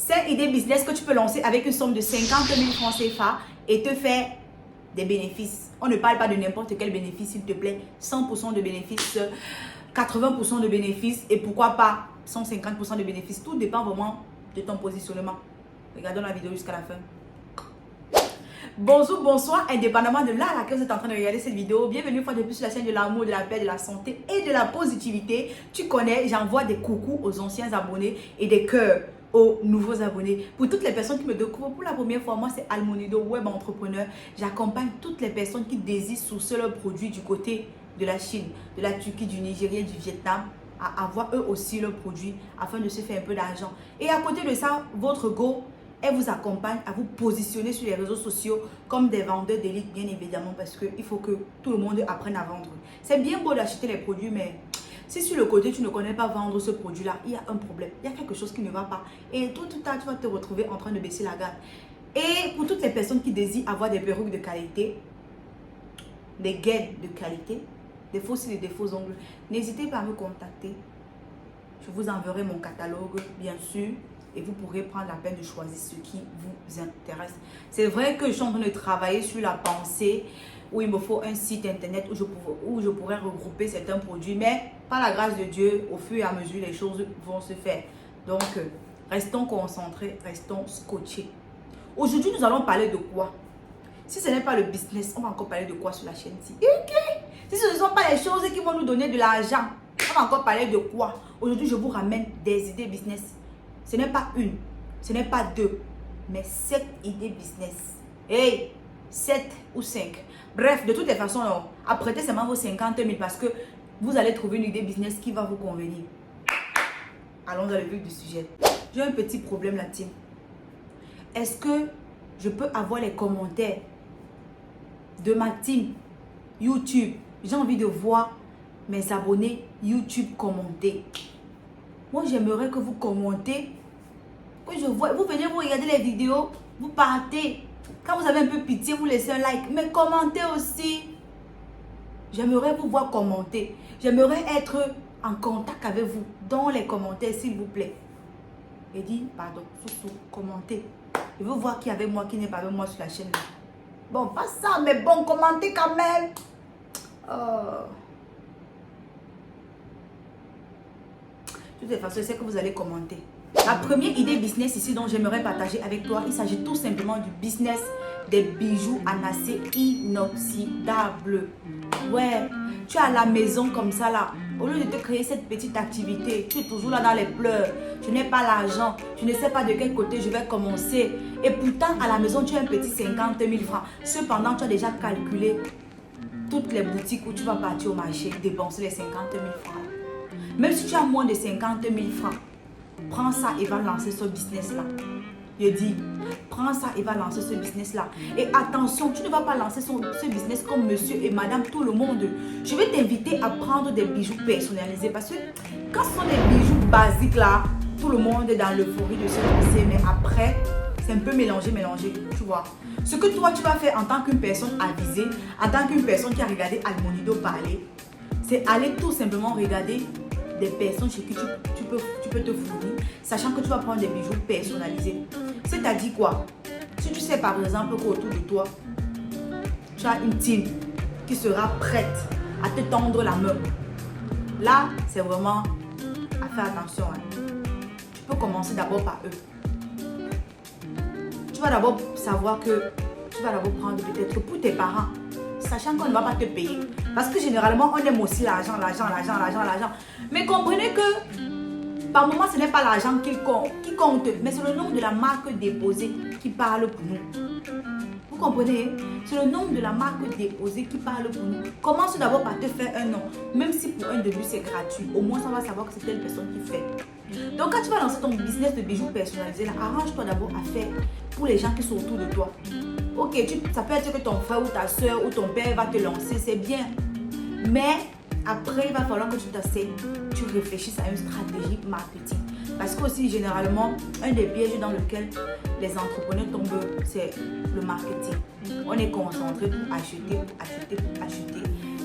5 idées business que tu peux lancer avec une somme de 50 000 francs CFA et te faire des bénéfices. On ne parle pas de n'importe quel bénéfice, s'il te plaît. 100% de bénéfices, 80% de bénéfices et pourquoi pas 150% de bénéfices. Tout dépend vraiment de ton positionnement. Regardons la vidéo jusqu'à la fin. Bonjour, bonsoir, indépendamment de là à laquelle vous êtes en train de regarder cette vidéo. Bienvenue une fois de plus sur la chaîne de l'amour, de la paix, de la santé et de la positivité. Tu connais, j'envoie des coucous aux anciens abonnés et des cœurs aux nouveaux abonnés. Pour toutes les personnes qui me découvrent pour la première fois, moi c'est Almonido, web entrepreneur. J'accompagne toutes les personnes qui désirent sourcer leurs produits du côté de la Chine, de la Turquie, du Nigeria, du Vietnam, à avoir eux aussi leurs produits afin de se faire un peu d'argent. Et à côté de ça, votre go, elle vous accompagne à vous positionner sur les réseaux sociaux comme des vendeurs d'élite, bien évidemment, parce qu'il faut que tout le monde apprenne à vendre. C'est bien beau d'acheter les produits, mais si sur le côté, tu ne connais pas vendre ce produit-là, il y a un problème. Il y a quelque chose qui ne va pas. Et tout à l'heure, tu vas te retrouver en train de baisser la garde. Et pour toutes les personnes qui désirent avoir des perruques de qualité, des gaines de qualité, des faux cils et des faux ongles, n'hésitez pas à me contacter. Je vous enverrai mon catalogue, bien sûr. Et vous pourrez prendre la peine de choisir ce qui vous intéresse. C'est vrai que je suis en train de travailler sur la pensée où il me faut un site internet où je pourrais regrouper certains produits. Mais par la grâce de Dieu, au fur et à mesure, les choses vont se faire. Donc, restons concentrés, restons scotchés. Aujourd'hui, nous allons parler de quoi? Si ce n'est pas le business, on va encore parler de quoi sur la chaîne-ci? Si ce ne sont pas les choses qui vont nous donner de l'argent, on va encore parler de quoi? Aujourd'hui, je vous ramène des idées business. Ce n'est pas une, ce n'est pas deux, mais 7 idées business. Hey, 7 ou 5. Bref, de toutes les façons, apprêtez seulement vos 50 000 parce que vous allez trouver une idée business qui va vous convenir. Allons dans le vif du sujet. J'ai un petit problème là, team. Est-ce que je peux avoir les commentaires de ma team YouTube? J'ai envie de voir mes abonnés YouTube commenter. Moi, j'aimerais que vous commentez, que je vois. Vous venez, vous regardez les vidéos, vous partez. Quand vous avez un peu pitié, vous laissez un like. Mais commentez aussi. J'aimerais vous voir commenter. J'aimerais être en contact avec vous dans les commentaires, s'il vous plaît. Et dit, pardon, commentez. Je veux voir qui est avec moi, qui n'est pas avec moi sur la chaîne. Bon, pas ça, mais bon, commentez quand même. De toute façon, c'est que vous allez commenter. La première idée business ici dont j'aimerais partager avec toi, il s'agit tout simplement du business des bijoux en acier inoxydable. Ouais, tu es à la maison comme ça là. Au lieu de te créer cette petite activité, tu es toujours là dans les pleurs. Je n'ai pas l'argent, je ne sais pas de quel côté je vais commencer. Et pourtant, à la maison, tu as un petit 50 000 francs. Cependant, tu as déjà calculé toutes les boutiques où tu vas partir au marché, dépenser les 50 000 francs. Même si tu as moins de 50 000 francs, prends ça et va lancer ce business-là. Je dis, prends ça et va lancer ce business-là. Et attention, tu ne vas pas lancer ce business comme monsieur et madame tout le monde. Je vais t'inviter à prendre des bijoux personnalisés. Parce que quand ce sont des bijoux basiques là, tout le monde est dans l'euphorie de se lancer. Mais après, c'est un peu mélangé, tu vois. Ce que toi, tu vas faire en tant qu'une personne avisée, en tant qu'une personne qui a regardé Almonido parler, c'est aller tout simplement regarder des personnes chez qui tu peux te fournir, sachant que tu vas prendre des bijoux personnalisés. C'est-à-dire quoi? Si tu sais par exemple qu'autour de toi, tu as une team qui sera prête à te tendre la main, là, c'est vraiment à faire attention. Tu peux commencer d'abord par eux. Tu vas d'abord savoir que tu vas d'abord prendre peut-être pour tes parents, sachant qu'on ne va pas te payer. Parce que généralement, on aime aussi l'argent. Mais comprenez que par moment, ce n'est pas l'argent qui compte, mais c'est le nom de la marque déposée qui parle pour nous. Vous comprenez? C'est le nom de la marque déposée qui parle pour nous. Commence d'abord par te faire un nom. Même si pour un début, c'est gratuit. Au moins, on va savoir que c'est telle personne qui fait. Donc, quand tu vas lancer ton business de bijoux personnalisés, arrange-toi d'abord à faire pour les gens qui sont autour de toi. Ok, ça peut être que ton frère ou ta soeur ou ton père va te lancer, c'est bien. Mais après, il va falloir que tu t'asseyes, tu réfléchisses à une stratégie marketing. Parce que aussi, généralement, un des pièges dans lequel les entrepreneurs tombent, c'est le marketing. On est concentré pour acheter.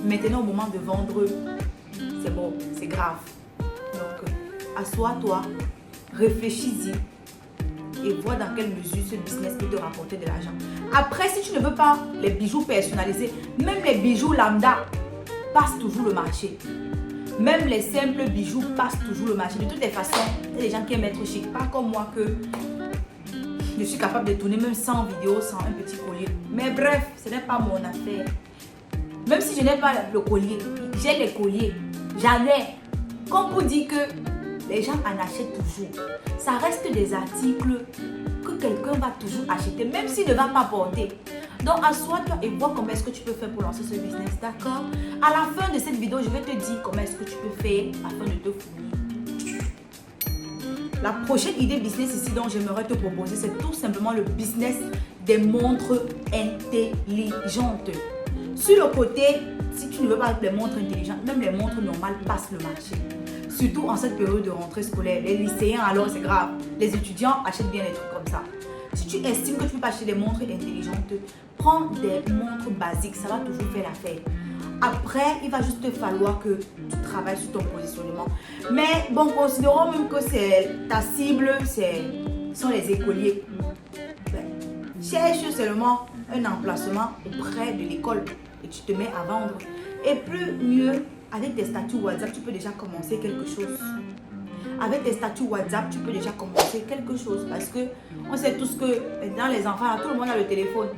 Maintenant, au moment de vendre, c'est bon, c'est grave. Donc, assois-toi, réfléchis-y. et vois dans quelle mesure ce business peut te rapporter de l'argent. Après, si tu ne veux pas les bijoux personnalisés, même les bijoux lambda passent toujours le marché. Même les simples bijoux passent toujours le marché. De toutes les façons, il y a des gens qui aiment être chic. Pas comme moi que je suis capable de tourner même 100 vidéos sans un petit collier. Mais bref, ce n'est pas mon affaire. Même si je n'ai pas le collier, j'ai les colliers. J'avais. Comme pour dire que les gens en achètent toujours. Ça reste des articles que quelqu'un va toujours acheter, même s'il ne va pas porter. Donc, assois-toi et vois comment est-ce que tu peux faire pour lancer ce business, d'accord? À la fin de cette vidéo, je vais te dire comment est-ce que tu peux faire afin de te fournir. La prochaine idée business ici dont j'aimerais te proposer, c'est tout simplement le business des montres intelligentes. Sur le côté, si tu ne veux pas les montres intelligentes, même les montres normales passent le marché. Surtout en cette période de rentrée scolaire. Les lycéens, alors c'est grave. Les étudiants achètent bien les trucs comme ça. Si tu estimes que tu ne peux pas acheter des montres intelligentes, prends des montres basiques. Ça va toujours faire l'affaire. Après, il va juste te falloir que tu travailles sur ton positionnement. Mais bon, considérons même que c'est ta cible, sont les écoliers. Cherche seulement un emplacement auprès de l'école et tu te mets à vendre. Et plus mieux, avec tes statuts WhatsApp, tu peux déjà commencer quelque chose. Avec tes statuts WhatsApp, tu peux déjà commencer quelque chose. Parce que on sait tous que dans les enfants, tout le monde a le téléphone.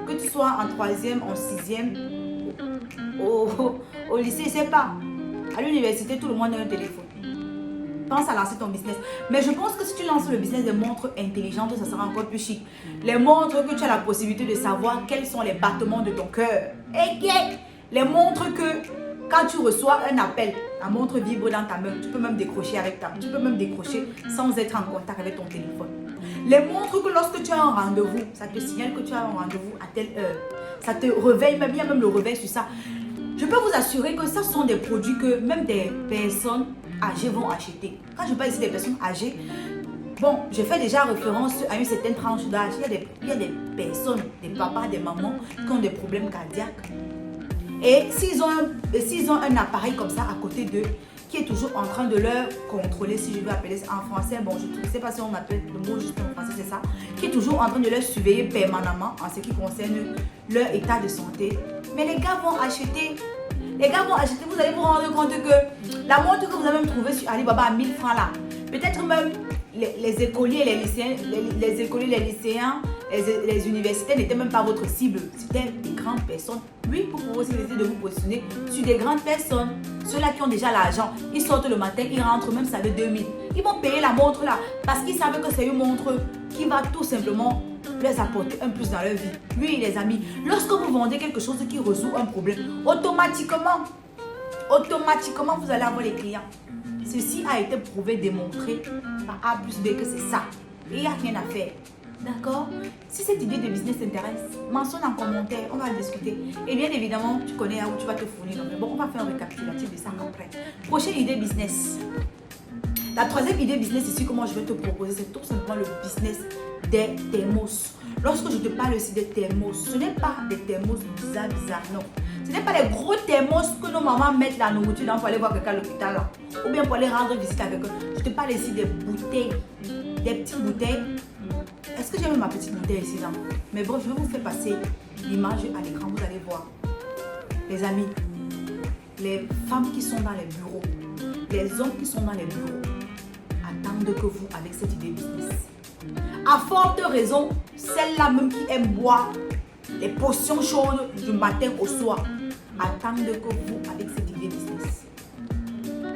Que tu sois en 3e, en 6e, au lycée, je ne sais pas. À l'université, tout le monde a un téléphone. Pense à lancer ton business. Mais je pense que si tu lances le business des montres intelligentes, ça sera encore plus chic. Les montres que tu as la possibilité de savoir quels sont les battements de ton cœur. Et les montres que quand tu reçois un appel, la montre vibre dans ta main. Tu peux même décrocher tu peux même décrocher sans être en contact avec ton téléphone. Les montres que lorsque tu as un rendez-vous, ça te signale que tu as un rendez-vous à telle heure. Ça te réveille, même il y a même le réveil sur ça. Je peux vous assurer que ça sont des produits que même des personnes âgées vont acheter. Quand je parle ici des personnes âgées, bon, je fais déjà référence à une certaine tranche d'âge. Il y a des personnes, des papas, des mamans qui ont des problèmes cardiaques. Et s'ils ont un appareil comme ça à côté d'eux, qui est toujours en train de leur contrôler, si je veux appeler ça en français, bon, je ne sais pas si on appelle le mot juste en français, c'est ça, qui est toujours en train de leur surveiller permanemment en ce qui concerne leur état de santé. Mais les gars vont acheter, vous allez vous rendre compte que la montre que vous avez même trouvée sur Alibaba à 1000 francs là, peut-être même les écoliers, les lycéens, les universités n'étaient même pas votre cible, c'était des grandes personnes. Oui, vous pouvez aussi essayer de vous positionner sur des grandes personnes, ceux-là qui ont déjà l'argent. Ils sortent le matin, ils rentrent, même ça veut 2000. Ils vont payer la montre là parce qu'ils savent que c'est une montre qui va tout simplement leur apporter un plus dans leur vie. Oui, les amis, lorsque vous vendez quelque chose qui résout un problème, automatiquement, vous allez avoir les clients. Ceci a été prouvé, démontré par A plus B que c'est ça. Et il n'y a rien à faire. D'accord? Si cette idée de business t'intéresse, mentionne en commentaire, on va en discuter. Et bien évidemment, tu connais où tu vas te fournir. Mais bon, on va faire un récapitulatif de ça après. Prochaine idée business. La troisième idée business ici que moi je vais te proposer, c'est tout simplement le business des thermos. Lorsque je te parle aussi des thermos, ce n'est pas des thermos bizarres, non. Ce n'est pas les gros thermos que nos mamans mettent la nourriture dans pour aller voir quelqu'un à l'hôpital là. Ou bien pour aller rendre visite avec eux. Je te parle ici des bouteilles, des petites bouteilles. Est-ce que j'ai même ma petite bouteille ici là? Mais bon, je vais vous faire passer l'image à l'écran, vous allez voir. Les amis, les femmes qui sont dans les bureaux, les hommes qui sont dans les bureaux, attendent que vous avec cette idée business. À forte raison, celles-là même qui aiment boire les potions chaudes du matin au soir, attendent que vous avec cette idée business.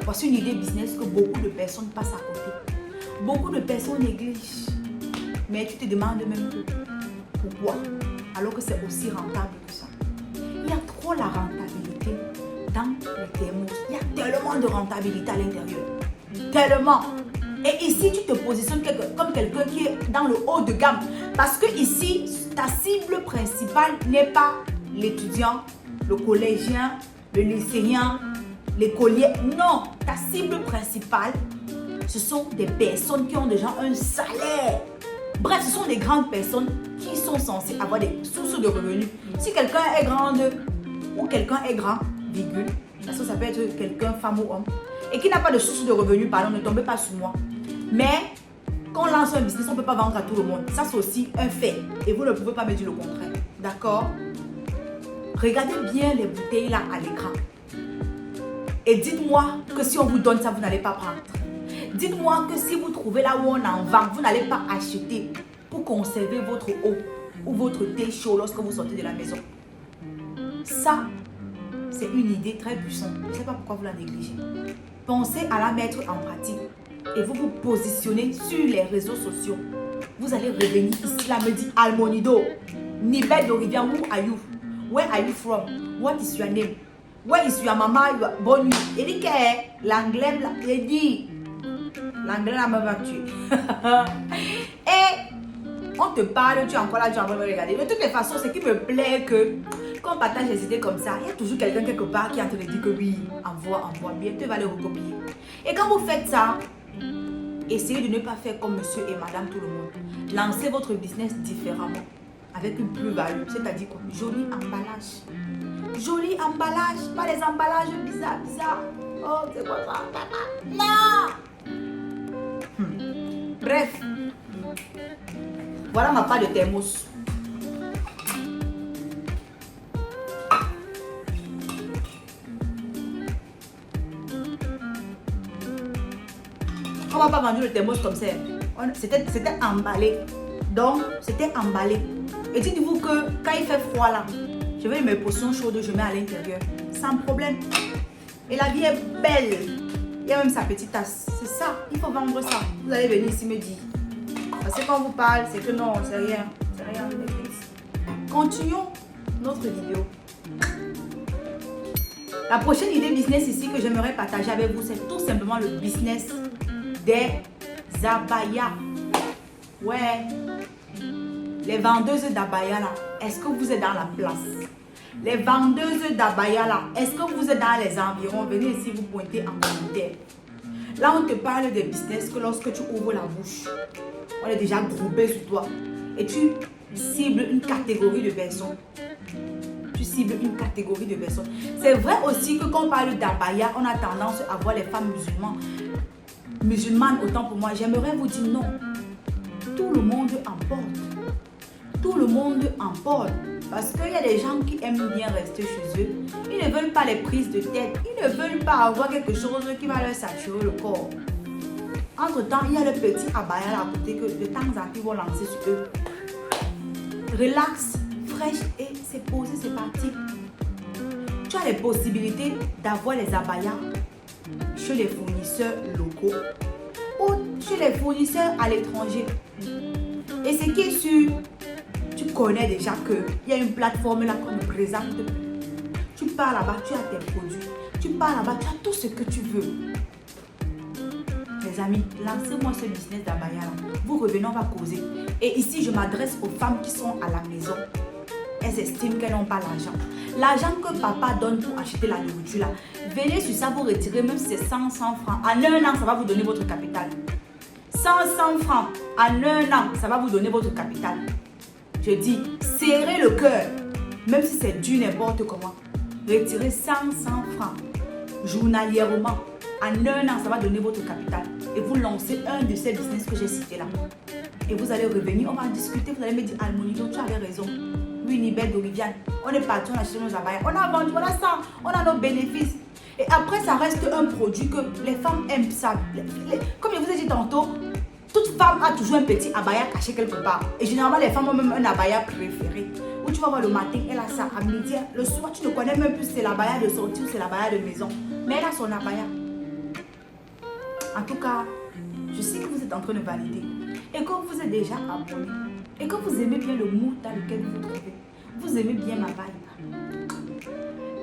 Voici une idée business que beaucoup de personnes passent à côté. Beaucoup de personnes négligent. Mais tu te demandes même pourquoi, alors que c'est aussi rentable que ça. Il y a trop la rentabilité dans les thermos. Il y a tellement de rentabilité à l'intérieur. Tellement. Et ici, tu te positionnes comme quelqu'un qui est dans le haut de gamme. Parce que ici, ta cible principale n'est pas l'étudiant, le collégien, le lycéen, l'écolier. Non, ta cible principale, ce sont des personnes qui ont déjà un salaire. Bref, ce sont des grandes personnes qui sont censées avoir des sources de revenus. Si quelqu'un est grande ou quelqu'un est grand, virgule, parce que ça peut être quelqu'un, femme ou homme, et qui n'a pas de source de revenus, pardon, ne tombez pas sur moi. Mais Quand on lance un business, on ne peut pas vendre à tout le monde. Ça, c'est aussi un fait. Et vous ne pouvez pas me dire le contraire. D'accord? Regardez bien les bouteilles là à l'écran. Et dites-moi que si on vous donne ça, vous n'allez pas prendre. Dites-moi que si vous trouvez là où on en vend, vous n'allez pas acheter pour conserver votre eau ou votre thé chaud lorsque vous sortez de la maison. Ça, c'est une idée très puissante. Je ne sais pas pourquoi vous la négligez. Pensez à la mettre en pratique et vous vous positionnez sur les réseaux sociaux. Vous allez revenir ici, là, me dit Almonido, Nibet d'Orivia, who are you? Where are you from? What is your name? Where is your mama? Bonne nuit. Et dit que l'anglais, il dit, l'anglais là me va tuer. Et on te parle, tu es encore là, tu es en train de me regarder. De toutes les façons, ce qui me plaît que quand on partage des idées comme ça, il y a toujours quelqu'un quelque part qui est en train de dire que oui, envoie, bien, tu vas le recopier. Et quand vous faites ça, essayez de ne pas faire comme monsieur et madame tout le monde. Lancez votre business différemment, avec une plus-value, c'est-à-dire quoi? Joli emballage. Joli emballage, pas les emballages bizarres. Oh, c'est quoi ça? Non! Bref, voilà ma part de thermos. On va pas vendre le thermos comme ça. C'était emballé. Donc, c'était emballé. Et dites-vous que quand il fait froid là, je vais mes potions chaudes, je mets à l'intérieur. Sans problème. Et la vie est belle. Il y a même sa petite tasse. C'est ça. Il faut vendre ça. Vous allez venir ici me dire. Parce que quand on vous parle, c'est que non, c'est rien. C'est rien. Continuons notre vidéo. La prochaine idée business ici que j'aimerais partager avec vous, c'est tout simplement le business des abayas. Ouais. Les vendeuses d'abaya là, est-ce que vous êtes dans la place? Les vendeuses d'abaya là, est-ce que vous êtes dans les environs? Venez ici vous pointer en commentaire. Là, on te parle des business que lorsque tu ouvres la bouche, on est déjà groupé sur toi. Et tu cibles une catégorie de personnes. Tu cibles une catégorie de personnes. C'est vrai aussi que quand on parle d'abaya, on a tendance à voir les femmes musulmanes autant pour moi. J'aimerais vous dire non. Tout le monde en porte. Tout le monde en porte. Parce qu'il y a des gens qui aiment bien rester chez eux. Ils ne veulent pas les prises de tête. Ils ne veulent pas avoir quelque chose qui va leur saturer le corps. Entre-temps, il y a le petit abaya là à côté que de temps en temps, ils vont lancer sur eux. Relax, fraîche et c'est posé, c'est parti. Tu as les possibilités d'avoir les abayas chez les fournisseurs locaux ou chez les fournisseurs à l'étranger. Et ce qui est sûr, tu connais déjà qu'il y a une plateforme là qu'on nous présente. Tu pars là-bas, tu as tes produits. Tu pars là-bas, tu as tout ce que tu veux. Les amis, lancez-moi ce business d'abaya là. Vous revenez, on va causer. Et ici, je m'adresse aux femmes qui sont à la maison. Elles estiment qu'elles n'ont pas l'argent. L'argent que papa donne pour acheter la nourriture là, venez sur ça, vous retirez même si c'est 100 francs. En un an, ça va vous donner votre capital. 100 francs, en un an, ça va vous donner votre capital. Je dis, serrez le cœur, même si c'est dû n'importe comment. Retirez 100 francs journalièrement. En un an, ça va donner votre capital. Et vous lancez un de ces business que j'ai cités là. Et vous allez revenir, on va discuter, vous allez me dire, Almonido, tu avais raison. Oui, Nibet d'Oliviane, on est parti, on a acheté nos abayas, on a vendu, on a ça, on a nos bénéfices. Et après, ça reste un produit que les femmes aiment ça. Comme je vous ai dit tantôt, toute femme a toujours un petit abaya caché quelque part. Et généralement, les femmes ont même un abaya préféré. Où tu vas voir le matin, elle a ça. À midi, le soir, tu ne connais même plus si c'est l'abaya de sortie ou c'est l'abaya de maison. Mais elle a son abaya. En tout cas, je sais que vous êtes en train de valider. Et que vous êtes déjà abonné. Et que vous aimez bien le mood dans lequel vous vous trouvez. Vous aimez bien ma vibe.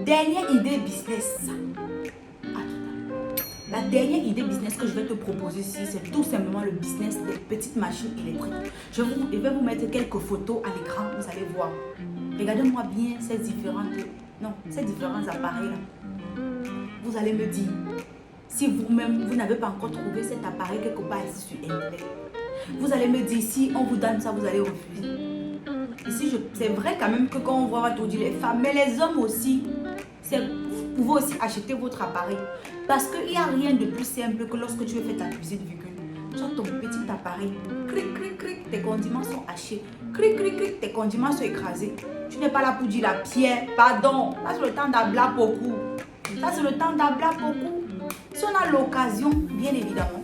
Dernière idée business. La dernière idée business que je vais te proposer ici, c'est tout simplement le business des petites machines électriques. Je vais vous mettre quelques photos à l'écran, vous allez voir. Regardez-moi bien ces différents appareils-là. Vous allez me dire, si vous-même, vous n'avez pas encore trouvé cet appareil quelque part ici sur Internet. Vous allez me dire, si on vous donne ça, vous allez refuser. Ici, c'est vrai quand même que quand on voit, on va tout dire les femmes, mais les hommes aussi, vous pouvez aussi acheter votre appareil. Parce qu'il n'y a rien de plus simple que lorsque tu veux faire ta cuisine, Tu as ton petit appareil. Cric, cric, cric, tes condiments sont hachés. Cric, cric, cric, tes condiments sont écrasés. Tu n'es pas là pour dire la pierre, pardon. Ça, c'est le temps d'abla beaucoup. Ça, c'est le temps d'abla beaucoup. Si on a l'occasion, bien évidemment,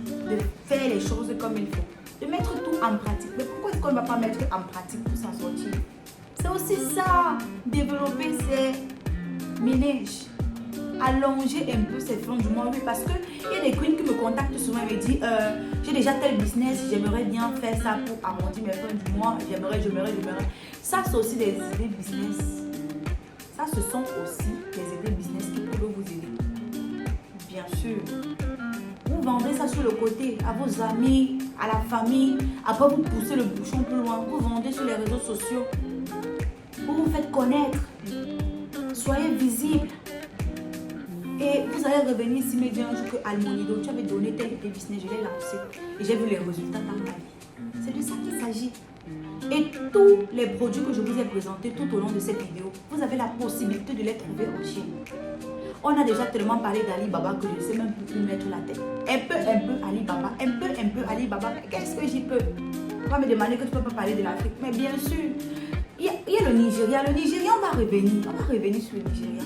de faire les choses comme il faut, de mettre tout en pratique. Mais pourquoi est-ce qu'on ne va pas mettre en pratique pour s'en sortir? C'est aussi ça, développer ses ménages. Allonger un peu ses fins du mois, oui, parce qu'il y a des queens qui me contactent souvent et me disent j'ai déjà tel business, j'aimerais bien faire ça pour arrondir mes fins du mois, j'aimerais. Ça, c'est aussi des idées business. Ça, ce sont aussi des idées business qui peuvent vous aider. Bien sûr. Vous vendez ça sur le côté à vos amis, à la famille, après vous poussez le bouchon plus loin, vous vendez sur les réseaux sociaux, vous vous faites connaître, soyez visible. Et vous allez revenir ici me dire un jour que Almonido, tu avais donné tel business, je l'ai lancé et j'ai vu les résultats dans ma vie. C'est de ça qu'il s'agit. Et tous les produits que je vous ai présentés tout au long de cette vidéo, vous avez la possibilité de les trouver en Chine. On a déjà tellement parlé d'Alibaba que je ne sais même plus où mettre la tête. Un peu Alibaba, un peu Alibaba. Qu'est-ce que j'y peux? On va me demander que tu ne peux pas parler de l'Afrique. Mais bien sûr, il y a le Nigeria. Le Nigeria, on va revenir sur le Nigeria.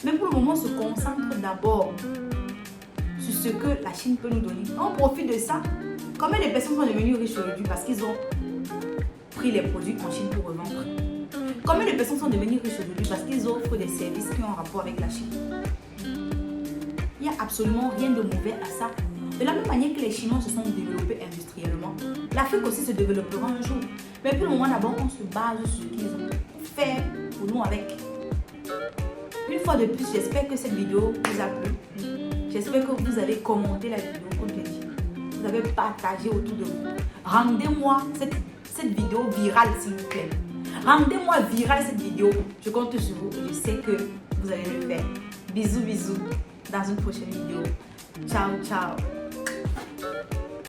Mais pour le moment, on se concentre d'abord sur ce que la Chine peut nous donner. On profite de ça. Combien de personnes sont devenues riches aujourd'hui parce qu'ils ont pris les produits en Chine pour revendre? Combien de personnes sont devenues riches aujourd'hui parce qu'ils offrent des services qui ont un rapport avec la Chine? Il n'y a absolument rien de mauvais à ça. De la même manière que les Chinois se sont développés industriellement, l'Afrique aussi se développera un jour. Mais pour le moment, d'abord, on se base sur ce qu'ils ont fait pour nous avec. Une fois de plus, j'espère que cette vidéo vous a plu. J'espère que vous avez commenté la vidéo, comme je l'ai dit. Vous avez partagé autour de vous. Rendez-moi cette vidéo virale, s'il vous plaît. Rendez-moi virale cette vidéo. Je compte sur vous et je sais que vous allez le faire. Bisous, bisous. Dans une prochaine vidéo. Ciao, ciao.